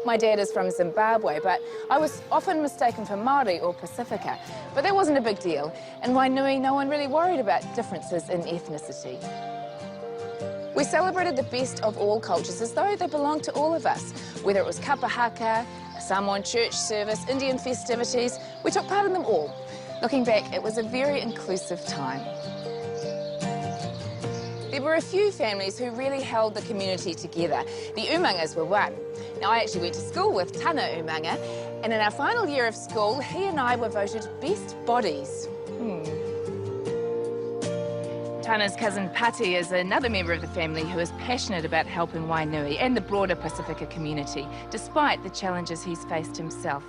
My dad is from Zimbabwe, but I was often mistaken for Māori or Pacifica. But that wasn't a big deal. In Wainui, no one really worried about differences in ethnicity. We celebrated the best of all cultures as though they belonged to all of us. Whether it was kapahaka, a Samoan church service, Indian festivities, we took part in them all. Looking back, it was a very inclusive time. There were a few families who really held the community together. The umangas were one. Now, I actually went to school with Tana Umanga, and in our final year of school, he and I were voted best bodies. Tana's cousin Pati is another member of the family who is passionate about helping Wainui and the broader Pacifica community, despite the challenges he's faced himself.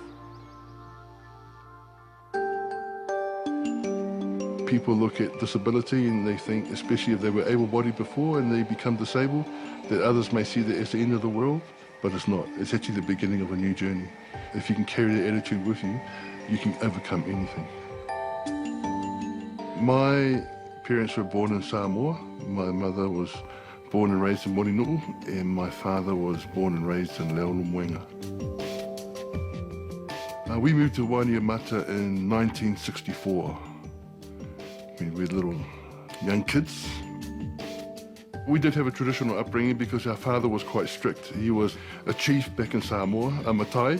People look at disability and they think, especially if they were able-bodied before and they become disabled, that others may see that as the end of the world, but it's not. It's actually the beginning of a new journey. If you can carry that attitude with you, you can overcome anything. My parents were born in Samoa. My mother was born and raised in Wainuiomata, and my father was born and raised in Wainuiomata. We moved to Wainuiomata in 1964. We were little young kids. We did have a traditional upbringing because our father was quite strict. He was a chief back in Samoa, a Matai.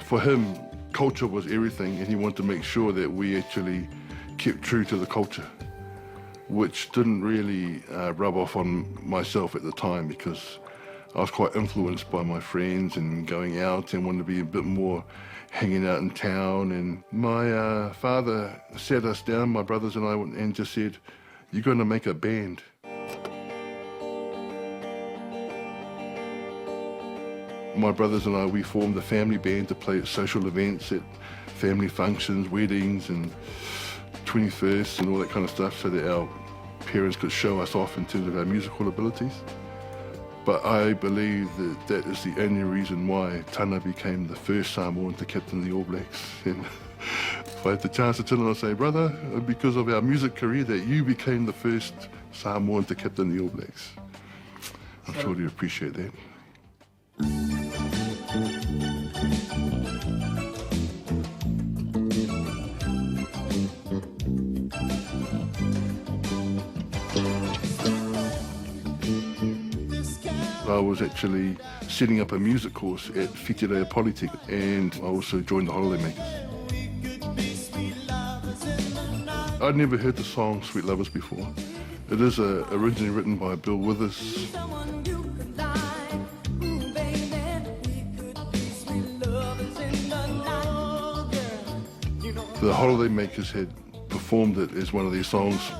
For him, culture was everything, and he wanted to make sure that we actually kept true to the culture, which didn't really rub off on myself at the time because I was quite influenced by my friends and going out and wanted to be a bit more hanging out in town. And my father sat us down, my brothers and I, and just said, "You're going to make a band." My brothers and I, we formed a family band to play at social events, at family functions, weddings and 21st and all that kind of stuff, so that our parents could show us off in terms of our musical abilities. But I believe that that is the only reason why Tana became the first Samoan to captain the All Blacks. And if I had the chance to tell him, I'd say, "Brother, because of our music career, that you became the first Samoan to captain the All Blacks." I'm sure he'd appreciate that. I was actually setting up a music course at Whitireia Polytechnic, and I also joined the Holidaymakers. I'd never heard the song Sweet Lovers before. It is originally written by Bill Withers. The Holidaymakers had performed it as one of their songs.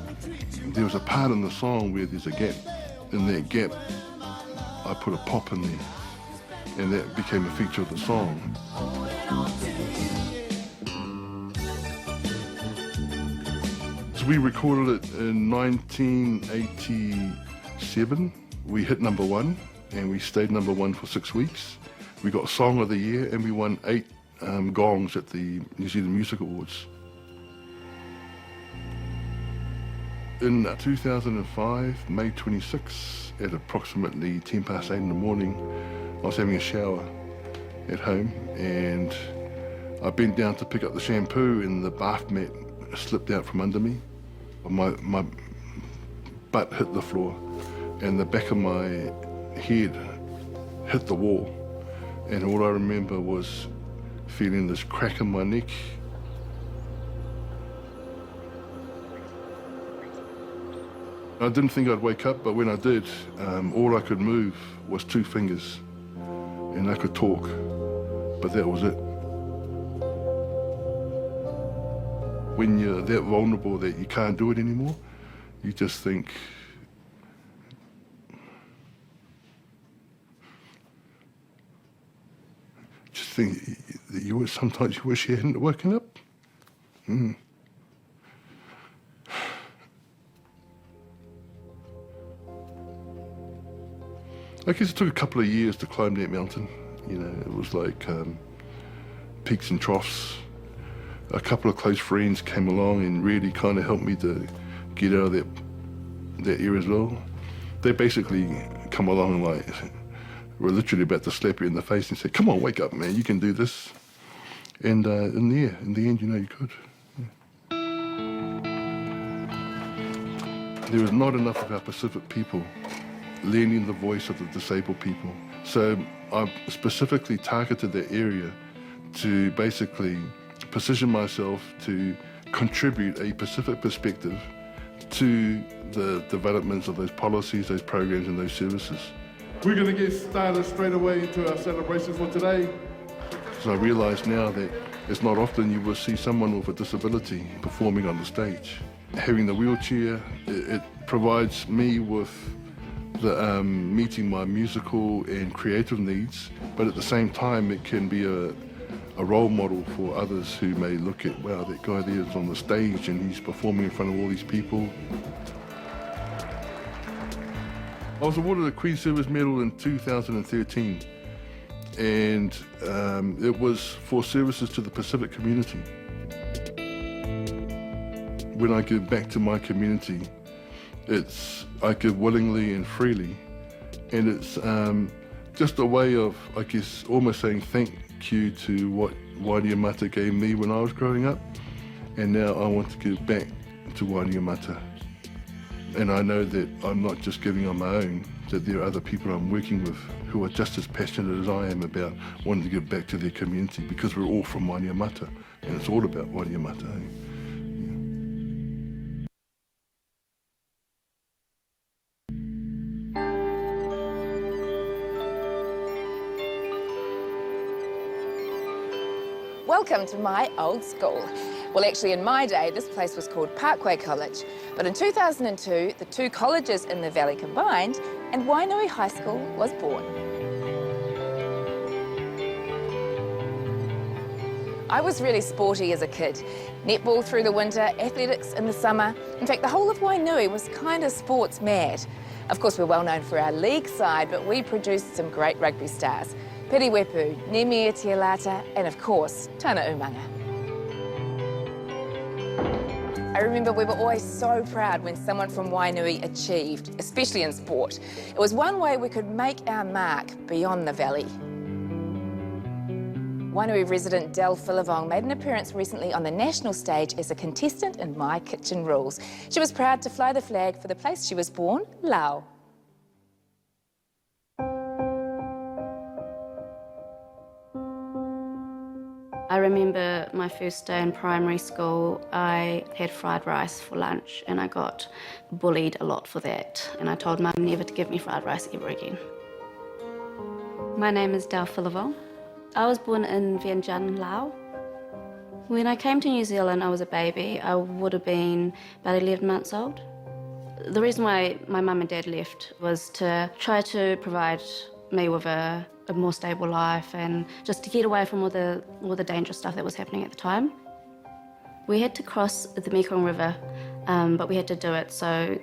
There was a part in the song where there's a gap. In that gap, I put a pop in there, and that became a feature of the song. So we recorded it in 1987. We hit #1, and we stayed #1 for 6 weeks. We got Song of the Year, and we won 8 gongs at the New Zealand Music Awards. In 2005, May 26, at approximately 8:10 in the morning, I was having a shower at home, and I bent down to pick up the shampoo, and the bath mat slipped out from under me. My butt hit the floor, and the back of my head hit the wall, and all I remember was feeling this crack in my neck. I didn't think I'd wake up, but when I did, all I could move was 2 fingers, and I could talk, but that was it. When you're that vulnerable that you can't do it anymore, you just think, that sometimes you wish you hadn't woken up. I guess it took a couple of years to climb that mountain. You know, it was like peaks and troughs. A couple of close friends came along and really kind of helped me to get out of that area as well. They basically come along and like were literally about to slap you in the face and say, come on, wake up, man, you can do this. And in the end, you know you could. Yeah. There was not enough of our Pacific people lending the voice of the disabled people. So I've specifically targeted that area to basically position myself to contribute a Pacific perspective to the developments of those policies, those programs and those services. We're going to get started straight away into our celebrations for today. So I realise now that it's not often you will see someone with a disability performing on the stage. Having the wheelchair, it provides me with the meeting my musical and creative needs, but at the same time it can be a role model for others who may look at, wow, that guy there is on the stage and he's performing in front of all these people. I was awarded a Queen's Service Medal in 2013, and it was for services to the Pacific community. When I give back to my community, I give willingly and freely, and it's just a way of, I guess, almost saying thank you to what Wainuiomata gave me when I was growing up, and now I want to give back to Wainuiomata. And I know that I'm not just giving on my own, that there are other people I'm working with who are just as passionate as I am about wanting to give back to their community, because we're all from Wainuiomata, and it's all about Wainuiomata. Welcome to my old school. Well, actually, in my day, this place was called Parkway College. But in 2002, the two colleges in the valley combined, and Wainui High School was born. I was really sporty as a kid. Netball through the winter, athletics in the summer. In fact, the whole of Wainui was kind of sports mad. Of course, we're well known for our league side, but we produced some great rugby stars. Piriwepu, Nemia Tialata, and of course, Tana Umanga. I remember we were always so proud when someone from Wainui achieved, especially in sport. It was one way we could make our mark beyond the valley. Wainui resident Del Philivong made an appearance recently on the national stage as a contestant in My Kitchen Rules. She was proud to fly the flag for the place she was born, Lau. I remember my first day in primary school, I had fried rice for lunch and I got bullied a lot for that. And I told Mum never to give me fried rice ever again. My name is Del Philivong. I was born in Vientiane, Laos. When I came to New Zealand, I was a baby. I would have been about 11 months old. The reason why my mum and dad left was to try to provide me with a more stable life and just to get away from all the dangerous stuff that was happening at the time. We had to cross the Mekong River, but we had to do it so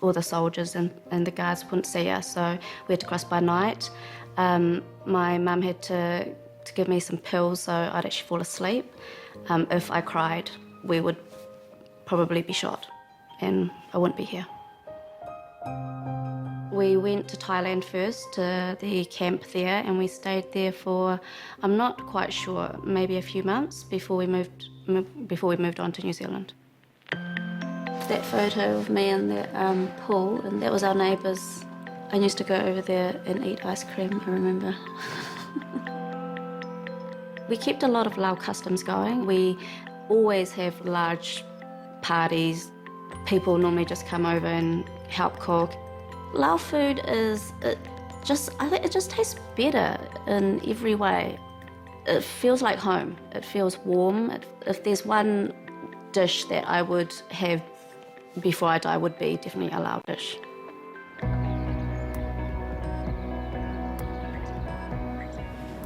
all the soldiers and the guards wouldn't see us, so we had to cross by night. My mum had to give me some pills so I'd actually fall asleep. If I cried, we would probably be shot and I wouldn't be here. We went to Thailand first, to the camp there, and we stayed there for, I'm not quite sure, maybe a few months before we moved on to New Zealand. That photo of me in the pool, and that was our neighbours. I used to go over there and eat ice cream, I remember. We kept a lot of Lao customs going. We always have large parties. People normally just come over and help cook. Lao food I think it just tastes better in every way. It feels like home. It feels warm. If there's one dish that I would have before I die, would be definitely a Lao dish.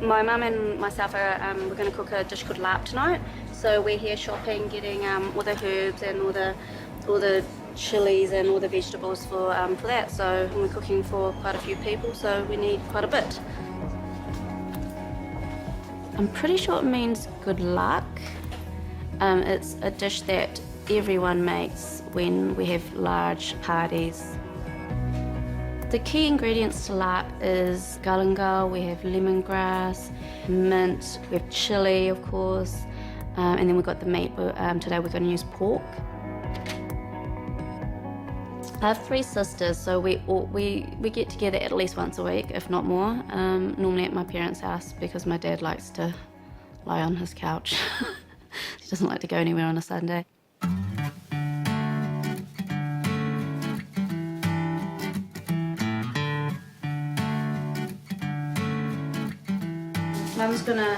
My mum and myself we're going to cook a dish called lap tonight. So we're here shopping, getting all the herbs and all the chilies and all the vegetables for that. So we're cooking for quite a few people, so we need quite a bit. I'm pretty sure it means good luck. It's a dish that everyone makes when we have large parties. The key ingredients to lap is galangal, we have lemongrass, mint, we have chili, of course, and then we've got the meat. Today we're going to use pork. I have 3 sisters, so we get together at least once a week, if not more, normally at my parents' house because my dad likes to lie on his couch. He doesn't like to go anywhere on a Sunday. Mum's gonna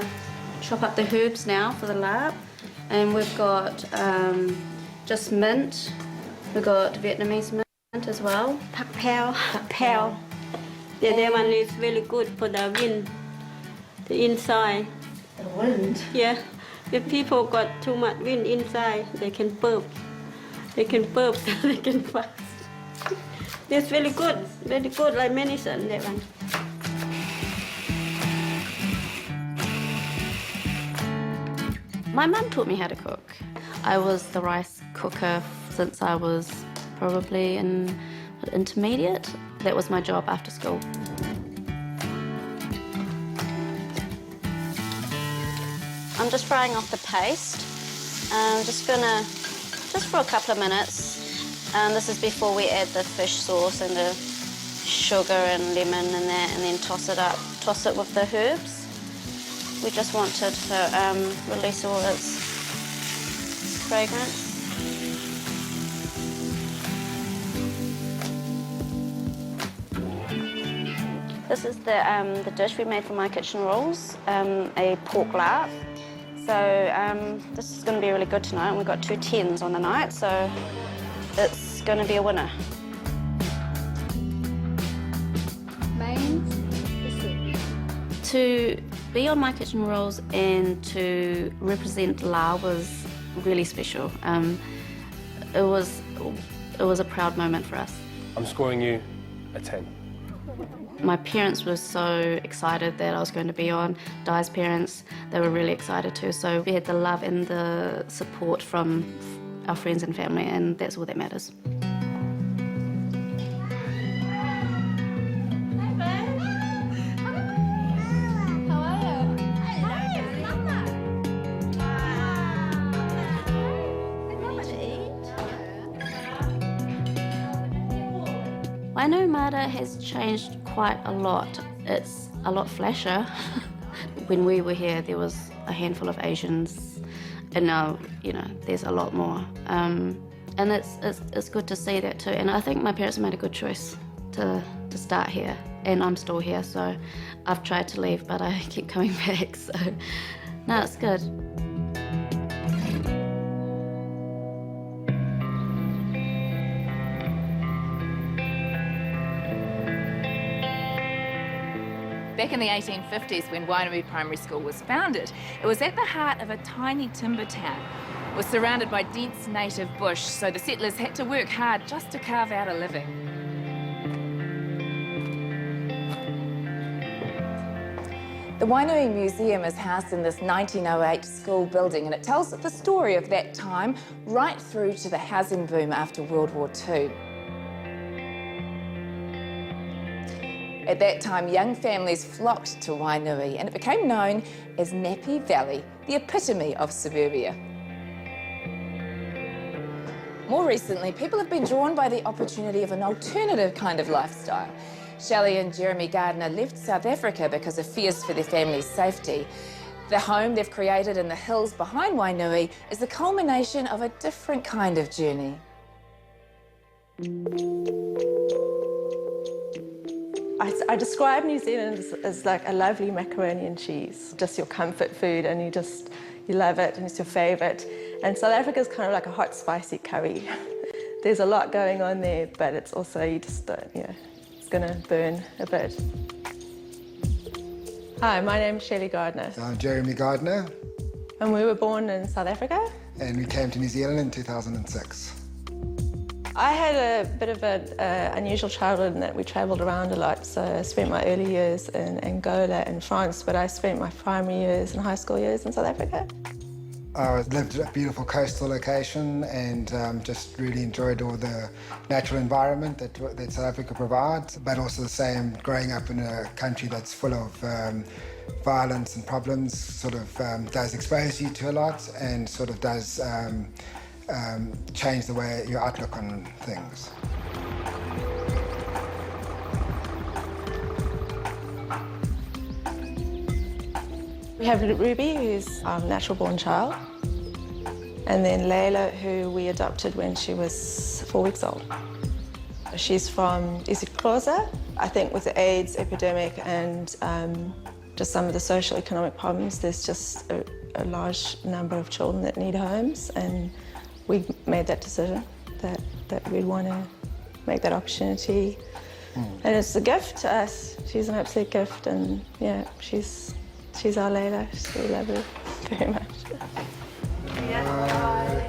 chop up the herbs now for the lap, and we've got just mint. We've got Vietnamese mint as well. Pak pao. Yeah, that one is very good for the wind, the inside. The wind? Yeah, if people got too much wind inside, they can burp. They can burp so they can fast. It's very good, like medicine, that one. My mum taught me how to cook. I was the rice cooker since I was probably in intermediate. That was my job after school. I'm just frying off the paste. I'm just for a couple of minutes. This is before we add the fish sauce and the sugar and lemon and that, and then toss it with the herbs. We just wanted to release all its fragrance. This is the dish we made for my kitchen rolls, a pork lap. So this is going to be really good tonight. And we've got 2 10s on the night, so it's going to be a winner. To be on my kitchen rolls and to represent La was really special. It was a proud moment for us. I'm scoring you a 10. My parents were so excited that I was going to be on. Di's parents, they were really excited too. So we had the love and the support from our friends and family, and that's all that matters. Wainuiomata has changed quite a lot. It's a lot flasher. When we were here, there was a handful of Asians, and now, there's a lot more. And it's good to see that too. And I think my parents made a good choice to start here, and I'm still here. So I've tried to leave, but I keep coming back. So no, it's good. Back in the 1850s, when Wainuiomata Primary School was founded, it was at the heart of a tiny timber town. It was surrounded by dense native bush, so the settlers had to work hard just to carve out a living. The Wainuiomata Museum is housed in this 1908 school building, and it tells the story of that time right through to the housing boom after World War II. At that time, young families flocked to Wainui, and it became known as Nappy Valley, the epitome of suburbia. More recently, people have been drawn by the opportunity of an alternative kind of lifestyle. Shelley and Jeremy Gardner left South Africa because of fears for their family's safety. The home they've created in the hills behind Wainui is the culmination of a different kind of journey. I describe New Zealand as like a lovely macaroni and cheese, just your comfort food, and you love it and it's your favourite. And South Africa is kind of like a hot, spicy curry. There's a lot going on there, but it's also, you just don't, it's going to burn a bit. Hi, my name's Shelley Gardner. I'm Jeremy Gardner. And we were born in South Africa. And we came to New Zealand in 2006. I had a bit of an unusual childhood in that we travelled around a lot. So I spent my early years in Angola and France, but I spent my primary years and high school years in South Africa. I lived at a beautiful coastal location and just really enjoyed all the natural environment that South Africa provides, but also the same growing up in a country that's full of violence and problems sort of does expose you to a lot and sort of does change the way your outlook on things. We have Ruby, who's our natural-born child, and then Layla, who we adopted when she was 4 weeks old. She's from isiXhosa. I think with the AIDS epidemic and just some of the social economic problems, there's just a large number of children that need homes, and we made that decision that we'd want to make that opportunity. And it's a gift to us. She's an absolute gift, and yeah, she's our Layla. We love her very much.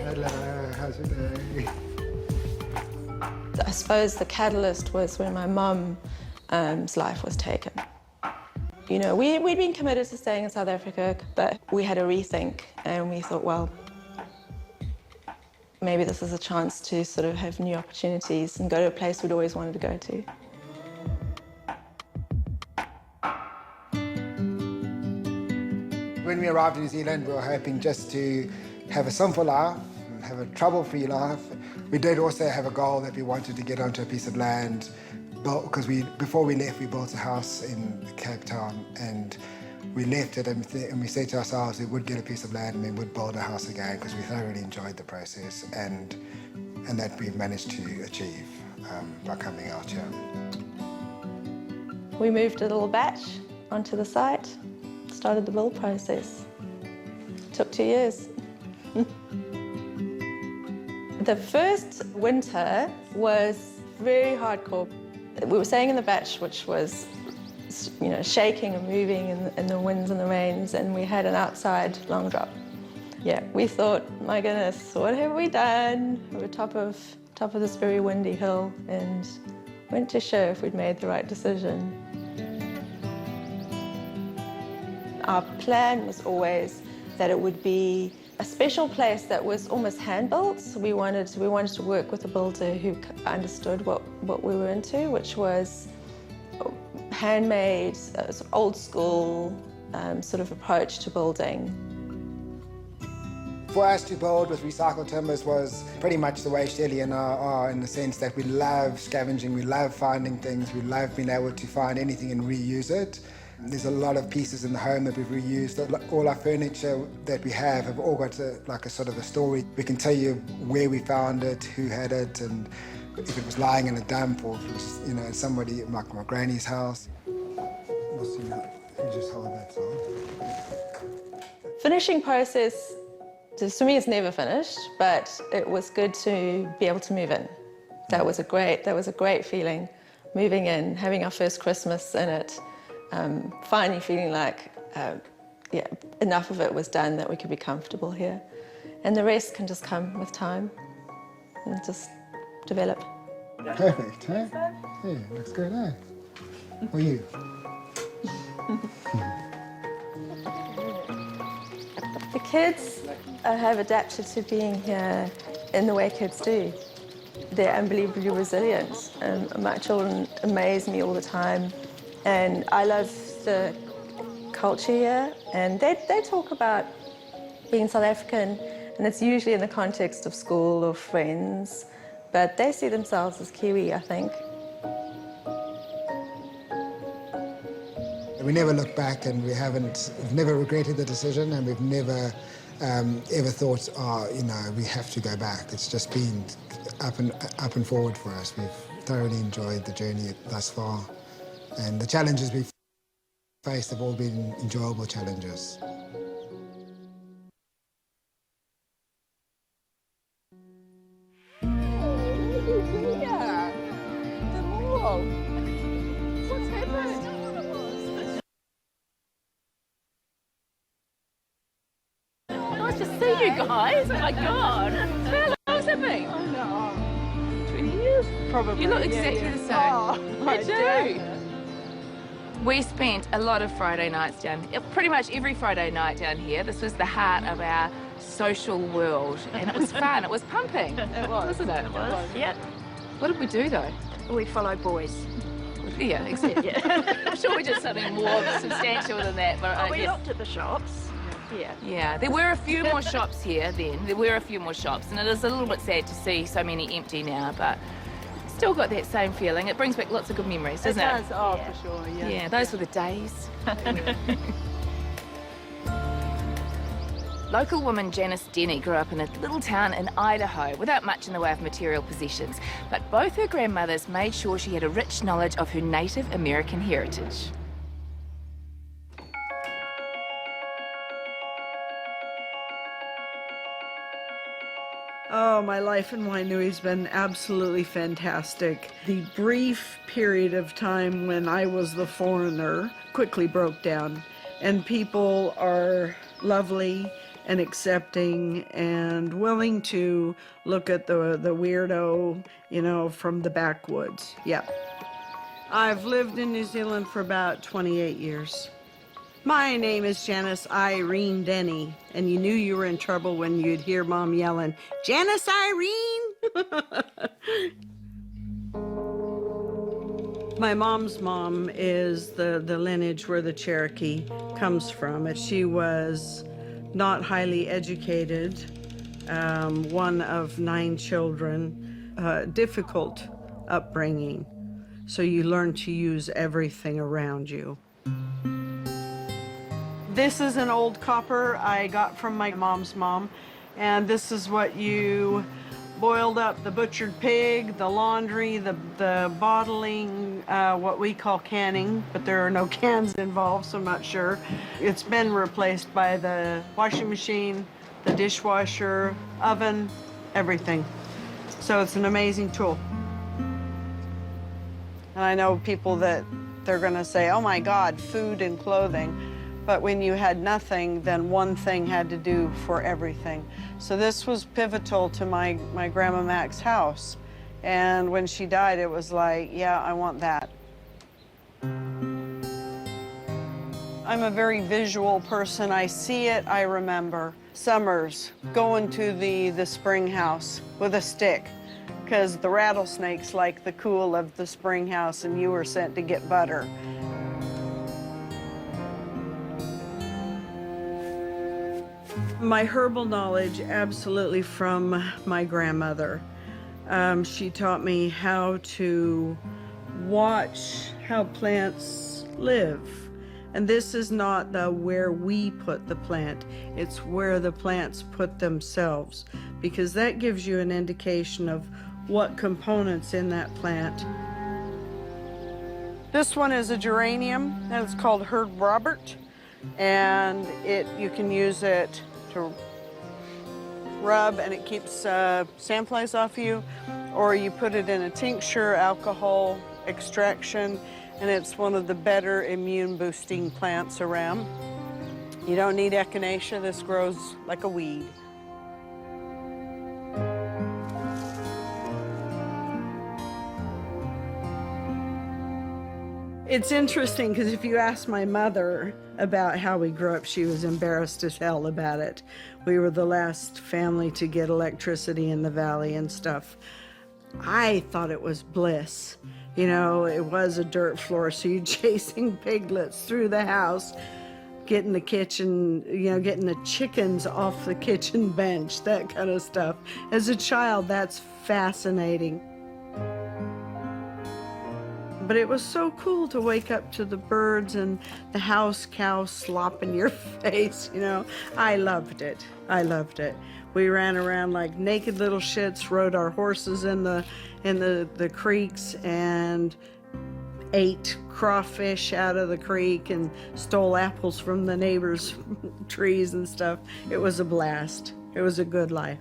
Hello, how's your day? I suppose the catalyst was when my mum's life was taken. You know, we'd been committed to staying in South Africa, but we had a rethink, and we thought, well, maybe this is a chance to sort of have new opportunities and go to a place we'd always wanted to go to. When we arrived in New Zealand, we were hoping just to have a simple life, have a trouble-free life. We did also have a goal that we wanted to get onto a piece of land, because before we left, we built a house in Cape Town, and we left it, and we said to ourselves we would get a piece of land and we would build a house again, because we thoroughly enjoyed the process, and that we've managed to achieve by coming out here. We moved a little batch onto the site, started the build process. It took 2 years. The first winter was very hardcore. We were staying in the batch, which was, you know, shaking and moving in the winds and the rains, and we had an outside long drop. Yeah, we thought, my goodness, what have we done? We were top of this very windy hill, and went to show if we'd made the right decision. Our plan was always that it would be a special place that was almost hand-built. So we wanted to work with a builder who understood what we were into, which was handmade, old school sort of approach to building. For us to build with recycled timbers was pretty much the way Shelley and I are, in the sense that we love scavenging, we love finding things, we love being able to find anything and reuse it. There's a lot of pieces in the home that we've reused. All our furniture that we have all got like a sort of a story. We can tell you where we found it, who had it, and if it was lying in a dump, or if it was, you know, somebody like my granny's house. We'll see now. You just hold that side. Finishing process, for me, it's never finished, but it was good to be able to move in. That was a great feeling, moving in, having our first Christmas in it. Finally feeling like, yeah, enough of it was done that we could be comfortable here. And the rest can just come with time and just develop. Perfect, huh? Yeah, looks good, eh? Or you? The kids have adapted to being here in the way kids do. They're unbelievably resilient. My children amaze me all the time. And I love the culture here, and they talk about being South African, and it's usually in the context of school or friends, but they see themselves as Kiwi, I think. We never look back, and we've never regretted the decision, and we've never ever thought, oh, you know, we have to go back. It's just been up and forward for us. We've thoroughly enjoyed the journey thus far. And the challenges we've faced have all been enjoyable challenges. Yeah, the wall. What's happening? Nice to see you guys. Oh my God. How long has it been? Oh no. 20 years? Probably. You look exactly the same. Oh, you do. We spent a lot of Friday nights pretty much every Friday night down here. This was the heart of our social world, and it was fun. It was pumping. It was. Wasn't it? It was, yeah. What did we do, though? We follow boys. Yeah, exactly. Yeah. I'm sure we did something more substantial than that. But We looked at the shops. Yeah. Yeah, there were a few more shops here then. There were a few more shops, and it is a little bit sad to see so many empty now, but still got that same feeling. It brings back lots of good memories, doesn't it? It does, oh, for sure, yeah. Yeah, those were the days. Local woman Janice Denny grew up in a little town in Idaho without much in the way of material possessions, but both her grandmothers made sure she had a rich knowledge of her Native American heritage. Oh, my life in Wainui's been absolutely fantastic. The brief period of time when I was the foreigner quickly broke down, and people are lovely and accepting and willing to look at the weirdo, you know, from the backwoods. Yeah. I've lived in New Zealand for about 28 years. My name is Janice Irene Denny, and you knew you were in trouble when you'd hear Mom yelling, "Janice Irene!" My mom's mom is the lineage where the Cherokee comes from. She was not highly educated, one of 9 children, difficult upbringing. So you learn to use everything around you. This is an old copper I got from my mom's mom, and this is what you boiled up: the butchered pig, the laundry, the bottling, what we call canning, but there are no cans involved, so I'm not sure. It's been replaced by the washing machine, the dishwasher, oven, everything. So it's an amazing tool. And I know people that they're gonna say, "Oh my God, food and clothing." But when you had nothing, then one thing had to do for everything. So this was pivotal to my Grandma Mac's house. And when she died, it was like, yeah, I want that. I'm a very visual person. I see it, I remember. Summers, going to the spring house with a stick, because the rattlesnakes like the cool of the spring house, and you were sent to get butter. My herbal knowledge, absolutely from my grandmother. She taught me how to watch how plants live. And this is not the where we put the plant, it's where the plants put themselves, because that gives you an indication of what components in that plant. This one is a geranium, and it's called Herb Robert, and you can use it to rub, and it keeps sandflies off you, or you put it in a tincture, alcohol extraction, and it's one of the better immune boosting plants around. You don't need echinacea. This grows like a weed. It's interesting because if you ask my mother about how we grew up, she was embarrassed as hell about it. We were the last family to get electricity in the valley and stuff. I thought it was bliss. You know, it was a dirt floor, so you're chasing piglets through the house, getting the kitchen, you know, getting the chickens off the kitchen bench, that kind of stuff. As a child, that's fascinating. But it was so cool to wake up to the birds and the house cow slop in your face, you know. I loved it. I loved it. We ran around like naked little shits, rode our horses in the creeks, and ate crawfish out of the creek and stole apples from the neighbors' trees and stuff. It was a blast. It was a good life.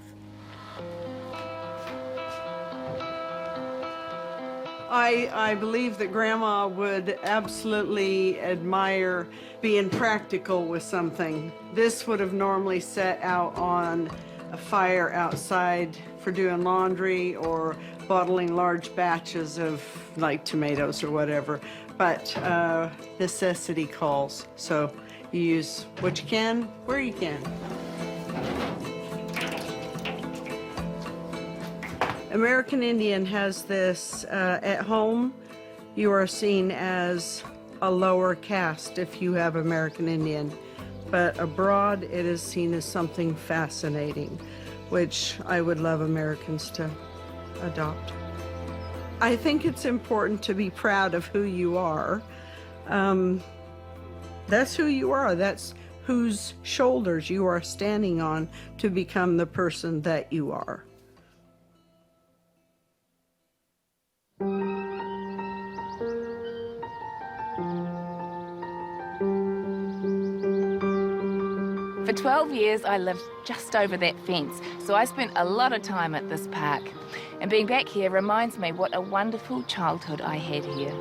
I believe that Grandma would absolutely admire being practical with something. This would have normally set out on a fire outside for doing laundry or bottling large batches of like tomatoes or whatever. but necessity calls. So you use what you can, where you can. American Indian has this, at home, you are seen as a lower caste if you have American Indian, but abroad it is seen as something fascinating, which I would love Americans to adopt. I think it's important to be proud of who you are. That's who you are. That's whose shoulders you are standing on to become the person that you are. For 12 years, I lived just over that fence, so I spent a lot of time at this park. And being back here reminds me what a wonderful childhood I had here.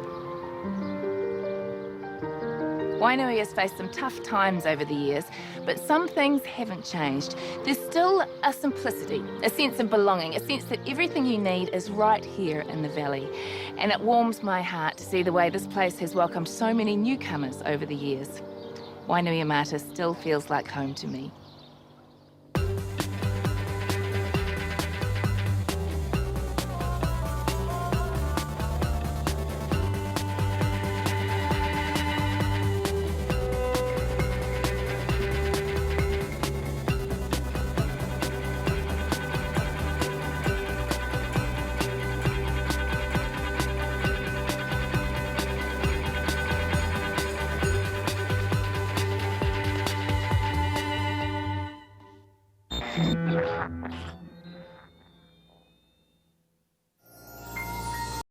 Wainui has faced some tough times over the years, but some things haven't changed. There's still a simplicity, a sense of belonging, a sense that everything you need is right here in the valley. And it warms my heart to see the way this place has welcomed so many newcomers over the years. Wainuiomata still feels like home to me.